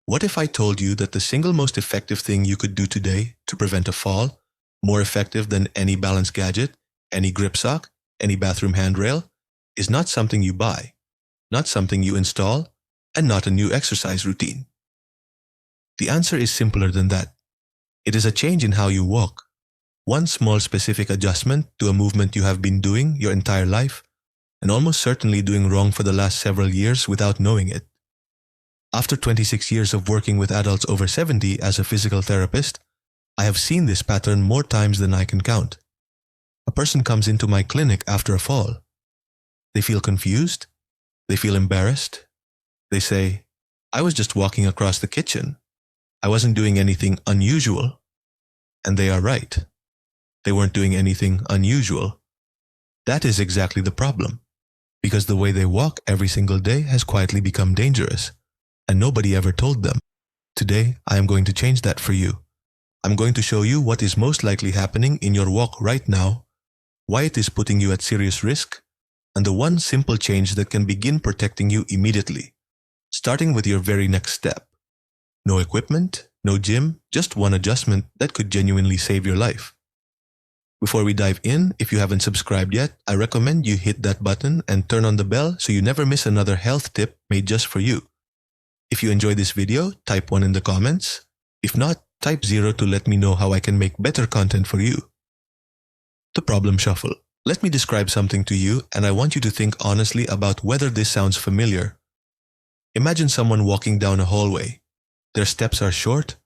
What if I told you that the single most effective thing you could do today to prevent a fall, more effective than any balance gadget, any grip sock, any bathroom handrail, is not something you buy, not something you install, and not a new exercise routine? The answer is simpler than that. It is a change in how you walk. One small specific adjustment to a movement you have been doing your entire life, and almost certainly doing wrong for the last several years without knowing it. After 26 years of working with adults over 70 as a physical therapist, I have seen this pattern more times than I can count. A person comes into my clinic after a fall. They feel confused. They feel embarrassed. They say, "I was just walking across the kitchen. I wasn't doing anything unusual." And they are right. They weren't doing anything unusual. That is exactly the problem, because the way they walk every single day has quietly become dangerous, and nobody ever told them. Today, I am going to change that for you. I'm going to show you what is most likely happening in your walk right now, why it is putting you at serious risk, and the one simple change that can begin protecting you immediately, starting with your very next step. No equipment, no gym, just one adjustment that could genuinely save your life. Before we dive in, if you haven't subscribed yet, I recommend you hit that button and turn on the bell so you never miss another health tip made just for you. If you enjoyed this video, type 1 in the comments. If not, type 0 to let me know how I can make better content for you. The problem shuffle. Let me describe something to you, and I want you to think honestly about whether this sounds familiar. Imagine someone walking down a hallway. Their steps are short,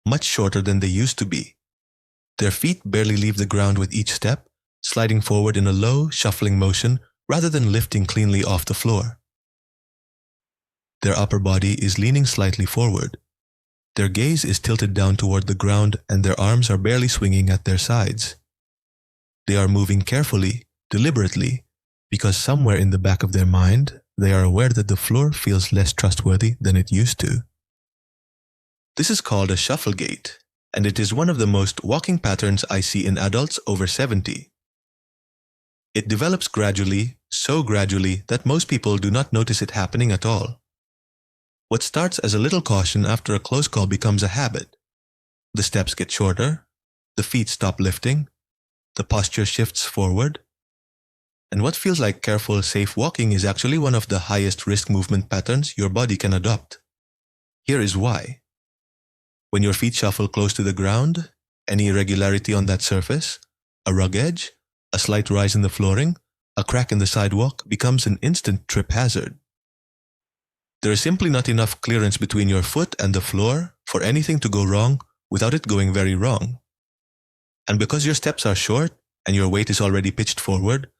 much shorter than they used to be. Their feet barely leave the ground with each step, sliding forward in a low, shuffling motion rather than lifting cleanly off the floor. Their upper body is leaning slightly forward. Their gaze is tilted down toward the ground, and their arms are barely swinging at their sides. They are moving carefully, deliberately, because somewhere in the back of their mind, they are aware that the floor feels less trustworthy than it used to. This is called a shuffle gait, and it is one of the most walking patterns I see in adults over 70. It develops gradually, so gradually that most people do not notice it happening at all. What starts as a little caution after a close call becomes a habit. The steps get shorter, the feet stop lifting, the posture shifts forward, and what feels like careful, safe walking is actually one of the highest risk movement patterns your body can adopt. Here is why. When your feet shuffle close to the ground, any irregularity on that surface, a rug edge, a slight rise in the flooring, a crack in the sidewalk becomes an instant trip hazard. There is simply not enough clearance between your foot and the floor for anything to go wrong without it going very wrong. And because your steps are short and your weight is already pitched forward,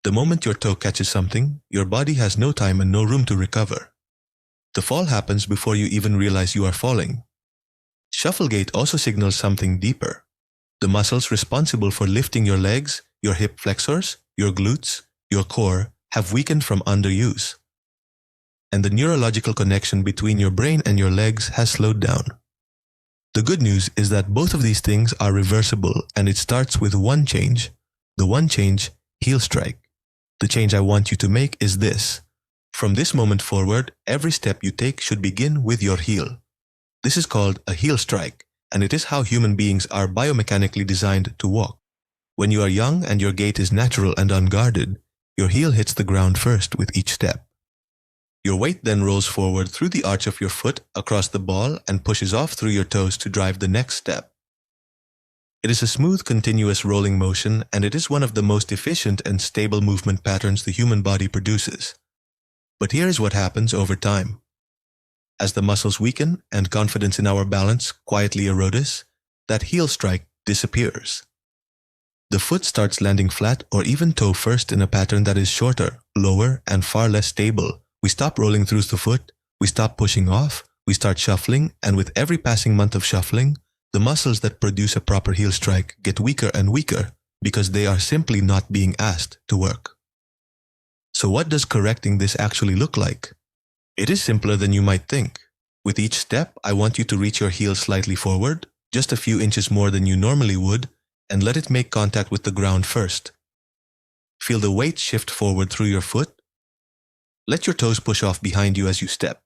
the moment your toe catches something, your body has no time and no room to recover. The fall happens before you even realize you are falling. Shuffle gait also signals something deeper. The muscles responsible for lifting your legs, your hip flexors, your glutes, your core have weakened from underuse. And the neurological connection between your brain and your legs has slowed down. The good news is that both of these things are reversible, and it starts with one change. The one change, heel strike. The change I want you to make is this. From this moment forward, every step you take should begin with your heel. This is called a heel strike, and it is how human beings are biomechanically designed to walk. When you are young and your gait is natural and unguarded, your heel hits the ground first with each step. Your weight then rolls forward through the arch of your foot across the ball and pushes off through your toes to drive the next step. It is a smooth, continuous rolling motion, and it is one of the most efficient and stable movement patterns the human body produces. But here is what happens over time. As the muscles weaken and confidence in our balance quietly erodes, that heel strike disappears. The foot starts landing flat or even toe first in a pattern that is shorter, lower, and far less stable. We stop rolling through the foot, we stop pushing off, we start shuffling, and with every passing month of shuffling, the muscles that produce a proper heel strike get weaker and weaker because they are simply not being asked to work. So what does correcting this actually look like? It is simpler than you might think. With each step, I want you to reach your heel slightly forward, just a few inches more than you normally would, and let it make contact with the ground first. Feel the weight shift forward through your foot. Let your toes push off behind you as you step.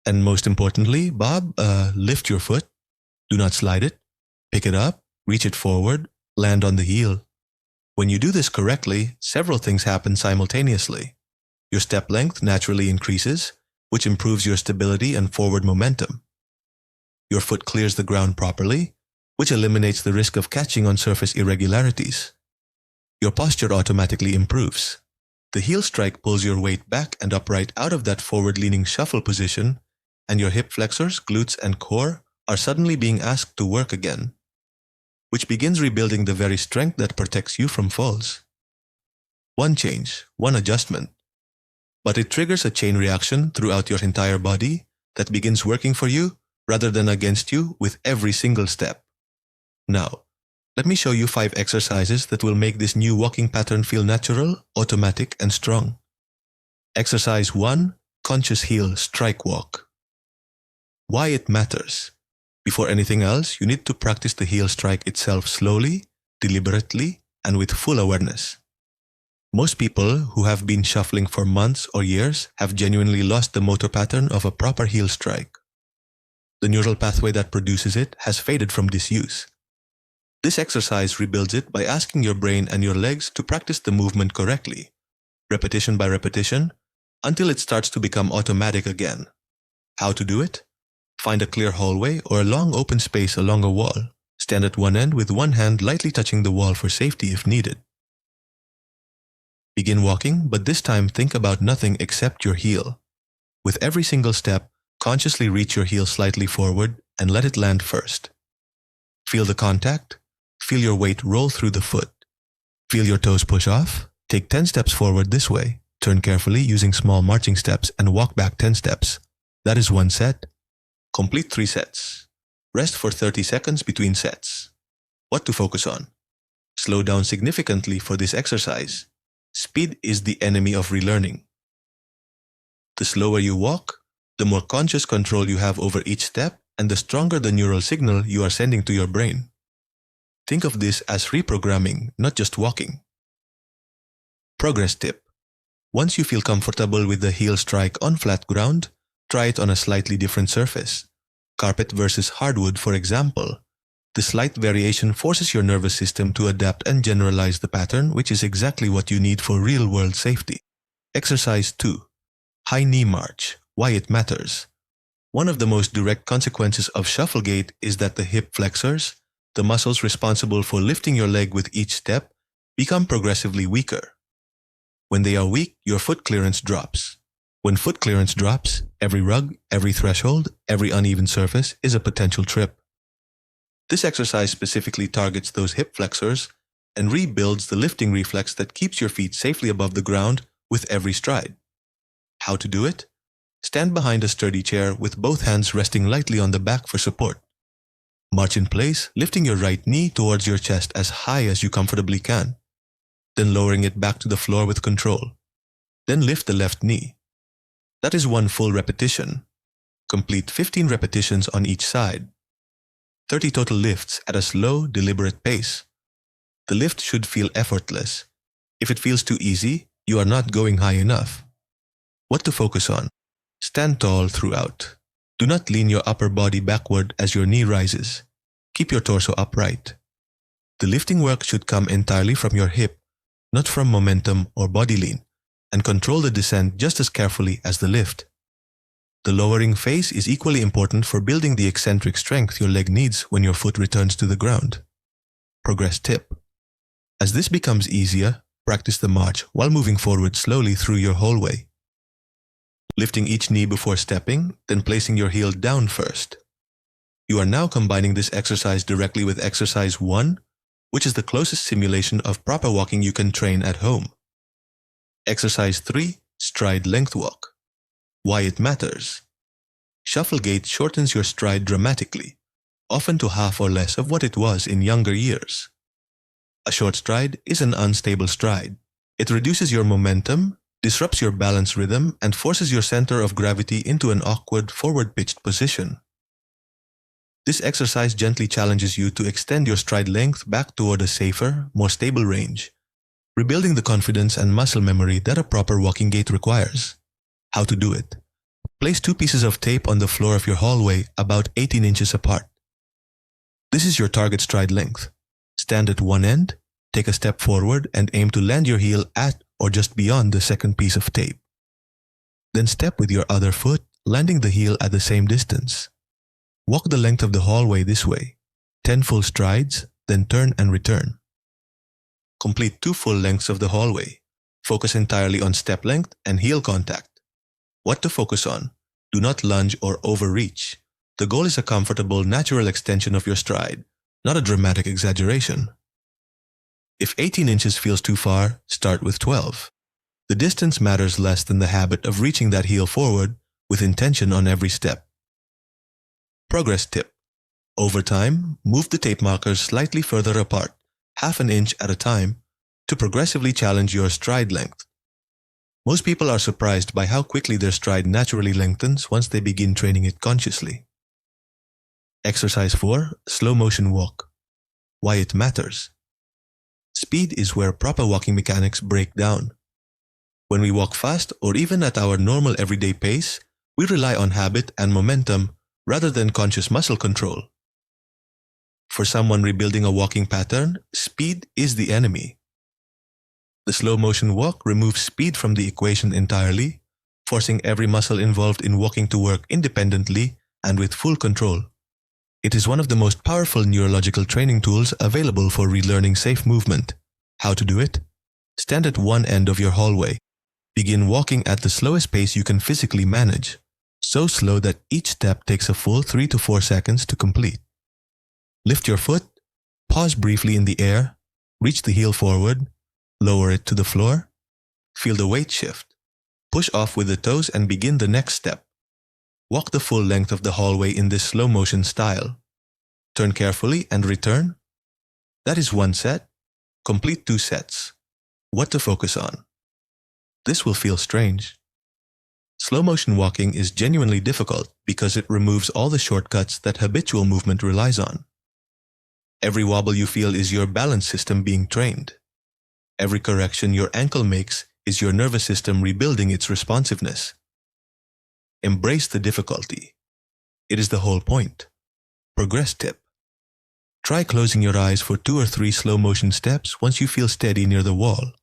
And most importantly, Bob, lift your foot. Do not slide it. Pick it up, reach it forward, land on the heel. When you do this correctly, several things happen simultaneously. Your step length naturally increases, which improves your stability and forward momentum. Your foot clears the ground properly, which eliminates the risk of catching on surface irregularities. Your posture automatically improves. The heel strike pulls your weight back and upright out of that forward-leaning shuffle position, and your hip flexors, glutes, and core are suddenly being asked to work again, which begins rebuilding the very strength that protects you from falls. One change, one adjustment, but it triggers a chain reaction throughout your entire body that begins working for you rather than against you with every single step. Now, let me show you 5 exercises that will make this new walking pattern feel natural, automatic, and strong. Exercise 1. Conscious heel strike walk. Why it matters. Before anything else, you need to practice the heel strike itself slowly, deliberately, and with full awareness. Most people who have been shuffling for months or years have genuinely lost the motor pattern of a proper heel strike. The neural pathway that produces it has faded from disuse. This exercise rebuilds it by asking your brain and your legs to practice the movement correctly, repetition by repetition, until it starts to become automatic again. How to do it? Find a clear hallway or a long open space along a wall. Stand at one end with one hand lightly touching the wall for safety if needed. Begin walking, but this time think about nothing except your heel. With every single step, consciously reach your heel slightly forward and let it land first. Feel the contact. Feel your weight roll through the foot. Feel your toes push off. Take 10 steps forward this way. Turn carefully using small marching steps and walk back 10 steps. That is one set. Complete 3 sets. Rest for 30 seconds between sets. What to focus on? Slow down significantly for this exercise. Speed is the enemy of relearning. The slower you walk, the more conscious control you have over each step and the stronger the neural signal you are sending to your brain. Think of this as reprogramming, not just walking. Progress tip. Once you feel comfortable with the heel strike on flat ground, try it on a slightly different surface. Carpet versus hardwood, for example. The slight variation forces your nervous system to adapt and generalize the pattern, which is exactly what you need for real-world safety. Exercise 2. High knee march. Why it matters. One of the most direct consequences of shuffle gait is that the hip flexors, the muscles responsible for lifting your leg with each step, become progressively weaker. When they are weak, your foot clearance drops. When foot clearance drops, every rug, every threshold, every uneven surface is a potential trip. This exercise specifically targets those hip flexors and rebuilds the lifting reflex that keeps your feet safely above the ground with every stride. How to do it? Stand behind a sturdy chair with both hands resting lightly on the back for support. March in place, lifting your right knee towards your chest as high as you comfortably can, then lowering it back to the floor with control. Then lift the left knee. That is one full repetition. Complete 15 repetitions on each side. 30 total lifts at a slow, deliberate pace. The lift should feel effortless. If it feels too easy, you are not going high enough. What to focus on? Stand tall throughout. Do not lean your upper body backward as your knee rises. Keep your torso upright. The lifting work should come entirely from your hip, not from momentum or body lean, and control the descent just as carefully as the lift. The lowering phase is equally important for building the eccentric strength your leg needs when your foot returns to the ground. Progress tip. As this becomes easier, practice the march while moving forward slowly through your hallway. Lifting each knee before stepping, then placing your heel down first. You are now combining this exercise directly with exercise 1, which is the closest simulation of proper walking you can train at home. Exercise 3. Stride length walk. Why it matters. Shuffle gait shortens your stride dramatically, often to half or less of what it was in younger years. A short stride is an unstable stride. It reduces your momentum, disrupts your balance rhythm, and forces your center of gravity into an awkward forward-pitched position. This exercise gently challenges you to extend your stride length back toward a safer, more stable range, rebuilding the confidence and muscle memory that a proper walking gait requires. How to do it? Place two pieces of tape on the floor of your hallway about 18 inches apart. This is your target stride length. Stand at one end, take a step forward, and aim to land your heel at or just beyond the second piece of tape. Then step with your other foot, landing the heel at the same distance. Walk the length of the hallway this way, 10 full strides, then turn and return. Complete 2 full lengths of the hallway. Focus entirely on step length and heel contact. What to focus on? Do not lunge or overreach. The goal is a comfortable, natural extension of your stride, not a dramatic exaggeration. If 18 inches feels too far, start with 12. The distance matters less than the habit of reaching that heel forward with intention on every step. Progress tip. Over time, move the tape markers slightly further apart, half an inch at a time, to progressively challenge your stride length. Most people are surprised by how quickly their stride naturally lengthens once they begin training it consciously. Exercise 4. Slow motion walk. Why it matters. Speed is where proper walking mechanics break down. When we walk fast or even at our normal everyday pace, we rely on habit and momentum rather than conscious muscle control. For someone rebuilding a walking pattern, speed is the enemy. The slow motion walk removes speed from the equation entirely, forcing every muscle involved in walking to work independently and with full control. It is one of the most powerful neurological training tools available for relearning safe movement. How to do it? Stand at one end of your hallway. Begin walking at the slowest pace you can physically manage, so slow that each step takes a full 3 to 4 seconds to complete. Lift your foot, pause briefly in the air, reach the heel forward, lower it to the floor, feel the weight shift, push off with the toes and begin the next step. Walk the full length of the hallway in this slow motion style. Turn carefully and return. That is 1 set. Complete 2 sets. What to focus on? This will feel strange. Slow motion walking is genuinely difficult because it removes all the shortcuts that habitual movement relies on. Every wobble you feel is your balance system being trained. Every correction your ankle makes is your nervous system rebuilding its responsiveness. Embrace the difficulty. It is the whole point. Progress tip. Try closing your eyes for 2 or 3 slow motion steps once you feel steady near the wall.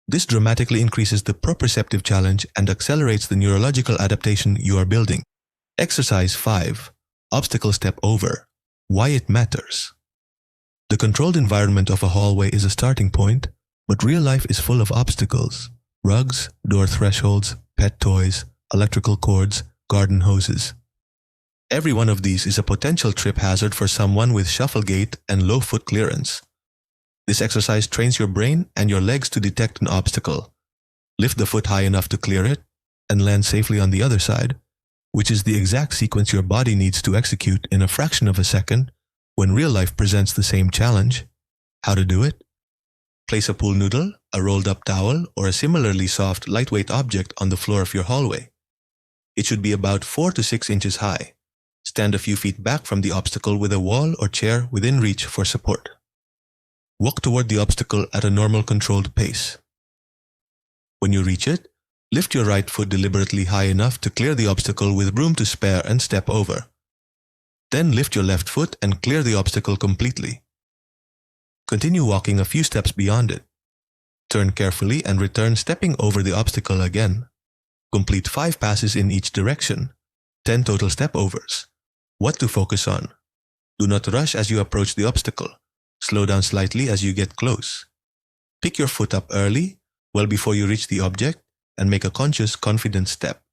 This dramatically increases the proprioceptive challenge and accelerates the neurological adaptation you are building. Exercise 5. Obstacle step over. Why it matters. The controlled environment of a hallway is a starting point, but real life is full of obstacles. Rugs, door thresholds, pet toys, electrical cords, garden hoses. Every one of these is a potential trip hazard for someone with shuffle gait and low foot clearance. This exercise trains your brain and your legs to detect an obstacle, lift the foot high enough to clear it, and land safely on the other side, which is the exact sequence your body needs to execute in a fraction of a second when real life presents the same challenge. How to do it? Place a pool noodle, a rolled up towel, or a similarly soft, lightweight object on the floor of your hallway. It should be about 4 to 6 inches high. Stand a few feet back from the obstacle with a wall or chair within reach for support. Walk toward the obstacle at a normal controlled pace. When you reach it, lift your right foot deliberately high enough to clear the obstacle with room to spare and step over. Then lift your left foot and clear the obstacle completely. Continue walking a few steps beyond it. Turn carefully and return stepping over the obstacle again. Complete 5 passes in each direction. 10 total step overs. What to focus on? Do not rush as you approach the obstacle. Slow down slightly as you get close. Pick your foot up early, well before you reach the object, and make a conscious, confident step.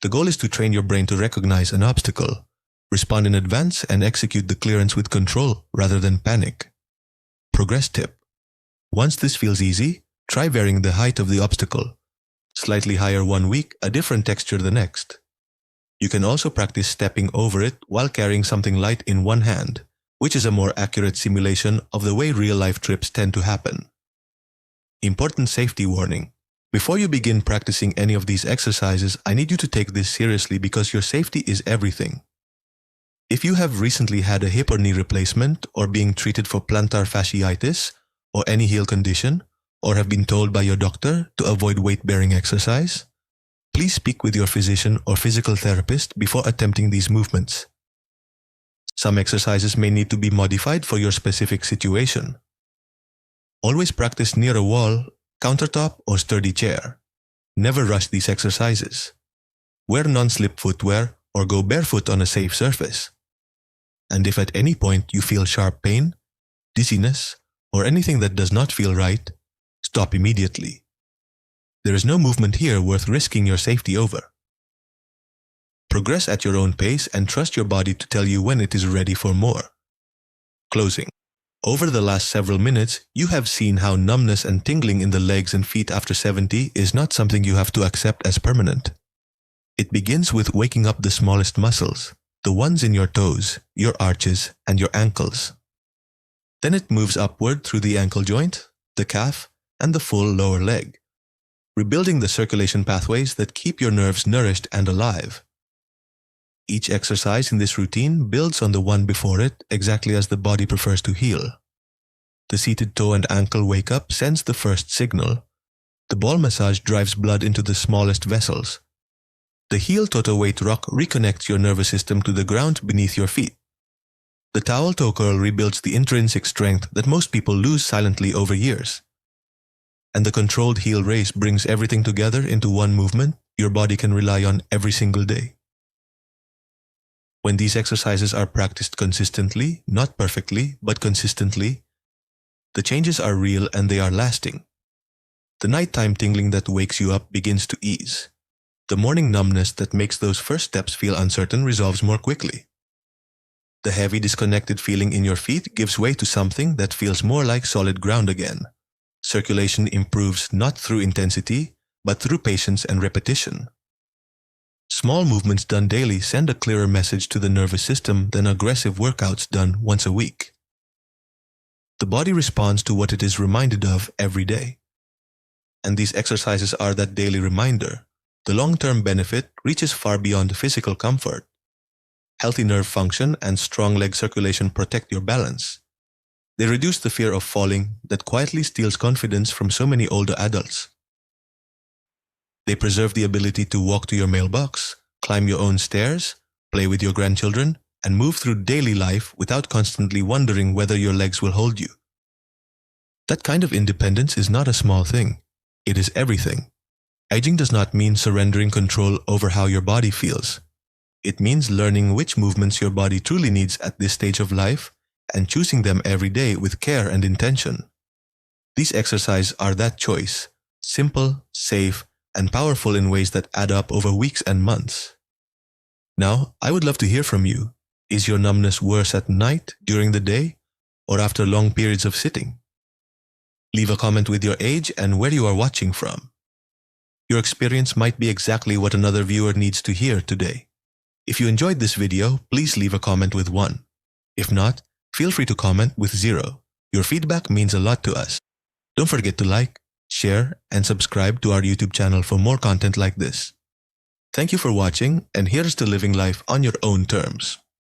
The goal is to train your brain to recognize an obstacle, respond in advance, and execute the clearance with control rather than panic. Progress tip. Once this feels easy, try varying the height of the obstacle. Slightly higher one week, a different texture the next. You can also practice stepping over it while carrying something light in one hand, which is a more accurate simulation of the way real-life trips tend to happen. Important safety warning. Before you begin practicing any of these exercises, I need you to take this seriously because your safety is everything. If you have recently had a hip or knee replacement or being treated for plantar fasciitis or any heel condition, or have been told by your doctor to avoid weight-bearing exercise, Please speak with your physician or physical therapist before attempting these movements. Some exercises may need to be modified for your specific situation. Always practice near a wall, countertop, or sturdy chair. Never rush these exercises. Wear non-slip footwear or go barefoot on a safe surface. And if at any point you feel sharp pain, dizziness, or anything that does not feel right, stop immediately. There is no movement here worth risking your safety over. Progress at your own pace and trust your body to tell you when it is ready for more. Closing. Over the last several minutes, you have seen how numbness and tingling in the legs and feet after 70 is not something you have to accept as permanent. It begins with waking up the smallest muscles, the ones in your toes, your arches, and your ankles. Then it moves upward through the ankle joint, the calf, and the full lower leg, rebuilding the circulation pathways that keep your nerves nourished and alive. Each exercise in this routine builds on the one before it exactly as the body prefers to heal. The seated toe and ankle wake up sends the first signal. The ball massage drives blood into the smallest vessels. The heel toto weight rock reconnects your nervous system to the ground beneath your feet. The towel toe curl rebuilds the intrinsic strength that most people lose silently over years. And the controlled heel raise brings everything together into one movement your body can rely on every single day. When these exercises are practiced consistently, not perfectly, but consistently, the changes are real and they are lasting. The nighttime tingling that wakes you up begins to ease. The morning numbness that makes those first steps feel uncertain resolves more quickly. The heavy disconnected feeling in your feet gives way to something that feels more like solid ground again. Circulation improves not through intensity, but through patience and repetition. Small movements done daily send a clearer message to the nervous system than aggressive workouts done once a week. The body responds to what it is reminded of every day. And these exercises are that daily reminder. The long-term benefit reaches far beyond physical comfort. Healthy nerve function and strong leg circulation protect your balance. They reduce the fear of falling that quietly steals confidence from so many older adults. They preserve the ability to walk to your mailbox, climb your own stairs, play with your grandchildren, and move through daily life without constantly wondering whether your legs will hold you. That kind of independence is not a small thing. It is everything. Aging does not mean surrendering control over how your body feels. It means learning which movements your body truly needs at this stage of life and choosing them every day with care and intention. These exercises are that choice, simple, safe, and powerful in ways that add up over weeks and months. Now, I would love to hear from you. Is your numbness worse at night, during the day, or after long periods of sitting? Leave a comment with your age and where you are watching from. Your experience might be exactly what another viewer needs to hear today. If you enjoyed this video, please leave a comment with 1. If not, feel free to comment with 0. Your feedback means a lot to us. Don't forget to like, share, and subscribe to our YouTube channel for more content like this. Thank you for watching, and here's to living life on your own terms.